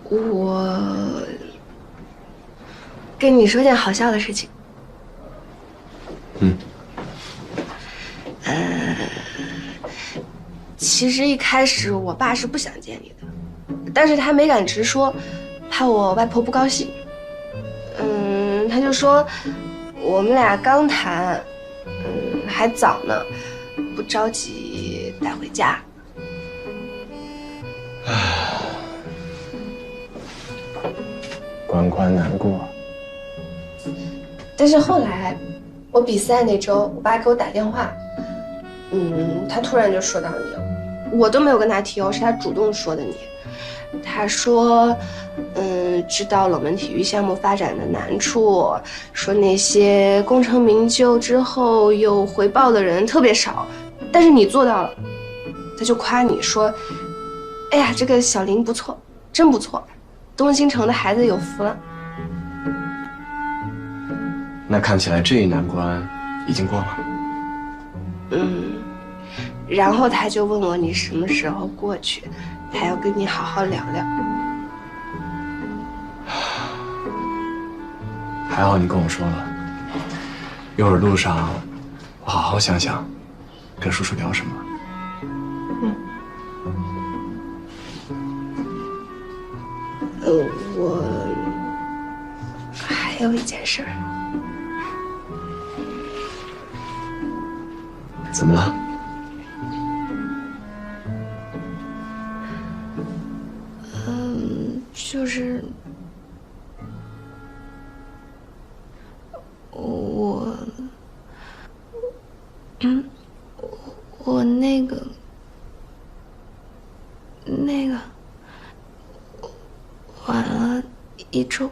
我跟你说件好笑的事情。其实一开始我爸是不想见你的，但是他没敢直说，怕我外婆不高兴。他就说我们俩刚谈，还早呢，不着急带回家。关关难过。但是后来，我比赛那周，我爸给我打电话，他突然就说到你了，我都没有跟他提哦，是他主动说的你。他说，知道冷门体育项目发展的难处，说那些功成名就之后有回报的人特别少，但是你做到了，他就夸你说，哎呀，这个小林不错，真不错，东兴城的孩子有福了。那看起来这一难关已经过了。然后他就问我你什么时候过去，他要跟你好好聊聊。还好你跟我说了，一会儿路上我好好想想，跟叔叔聊什么。我还有一件事儿。怎么了？就是我那个晚了一周，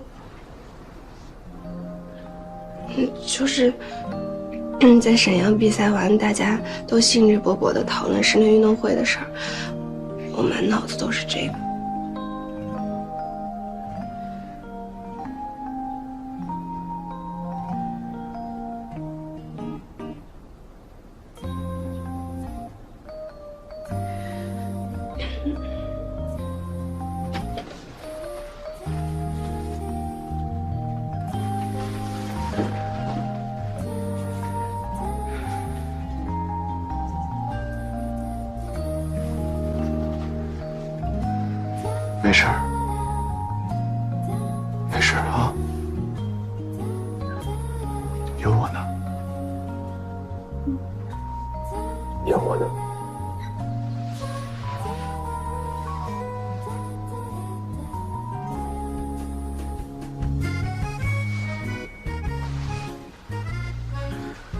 就是在沈阳比赛完，大家都兴致勃勃地讨论室内运动会的事儿，我满脑子都是这个。没事儿，没事儿啊，有我呢，有我呢。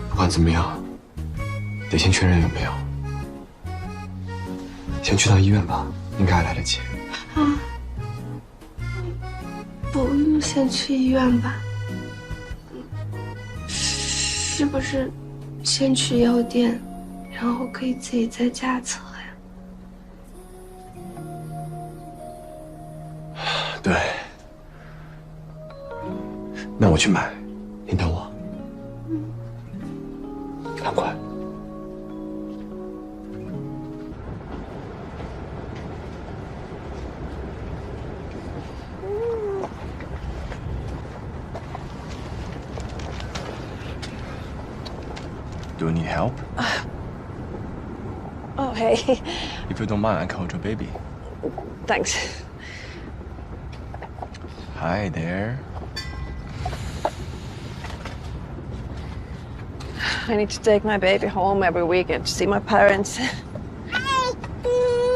不管怎么样，得先确认有没有。先去趟医院吧，应该还来得及。不用先去医院吧？是不是先去药店，然后可以自己在家测呀？对，那我去买，你等我。很快。Do you need help? Oh, hey. If you don't mind, I can hold your baby. Thanks. Hi there. I need to take my baby home every weekend to see my parents.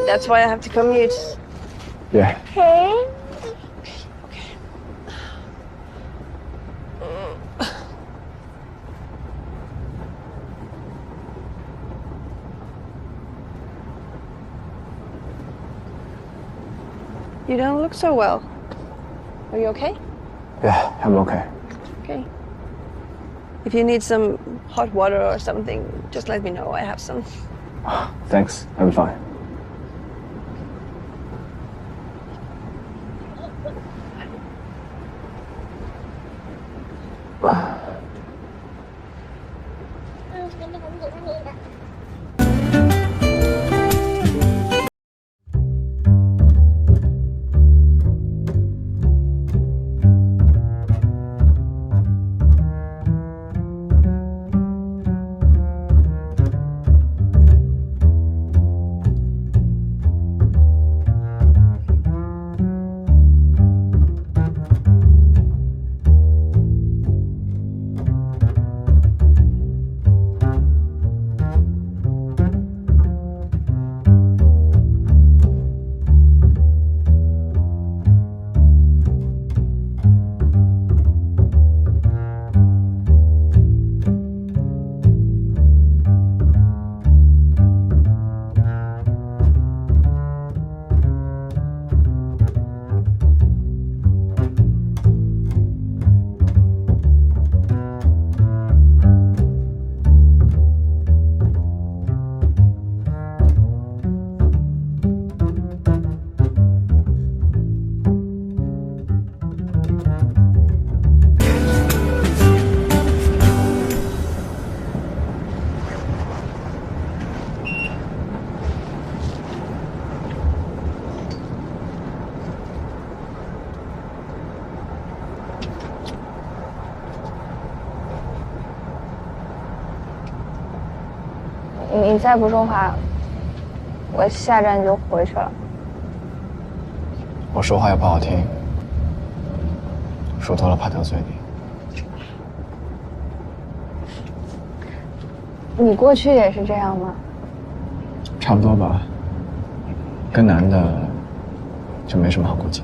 That's why I have to commute. Yeah. Okay. You don't look so well. Are you okay? Yeah, I'm okay. Okay. If you need some hot water or something, just let me know. I have some. Thanks, I'm fine. 你再不说话，我下站就回去了。我说话又不好听，说多了怕得罪你。你过去也是这样吗？差不多吧。跟男的就没什么好顾忌。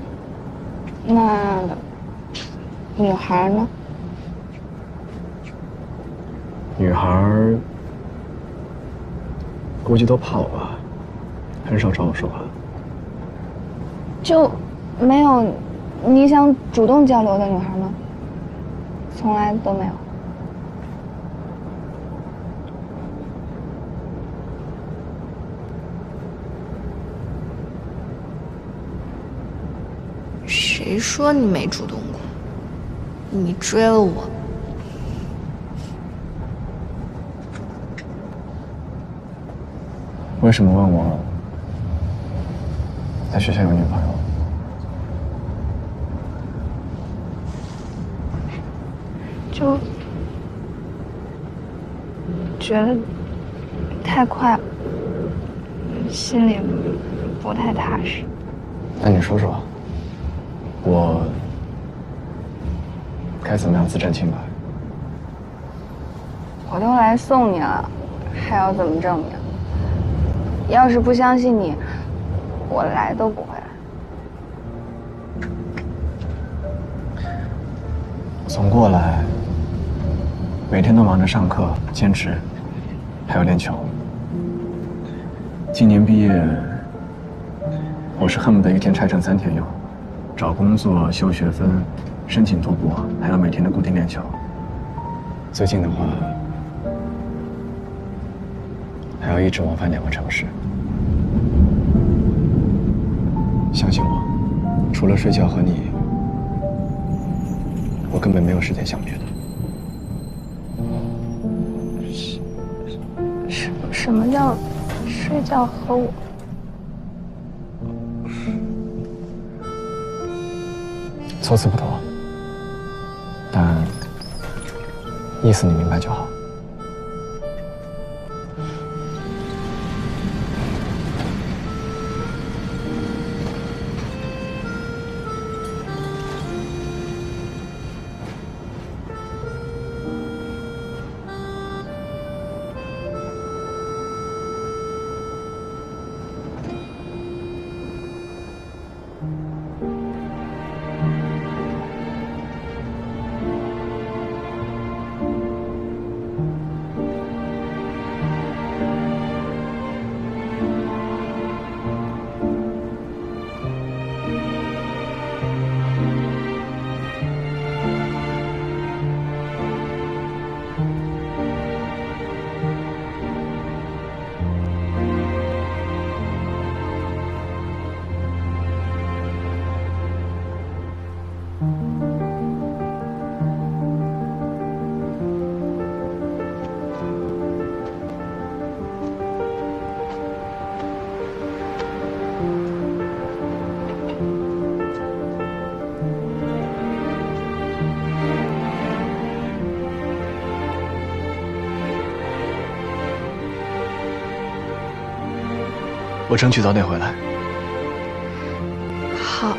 那女孩呢？女孩估计都怕我吧，很少找我说话。就没有你想主动交流的女孩吗？从来都没有。谁说你没主动过？你追了我。为什么问我在学校有女朋友？就觉得太快了，心里不太踏实。那你说说，我该怎么样自证清白？我都来送你了，还要怎么证明？要是不相信你，我来都不会来。我从过来，每天都忙着上课、兼职，还有练球。今年毕业，我是恨不得一天拆成3天用，找工作、修学分、申请读博，还要每天的固定练球。最近的话，还要一直往返2个城市。相信我，除了睡觉和你，我根本没有时间想别的。什么叫睡觉和我？措辞不同，但意思你明白就好。我争取早点回来。好。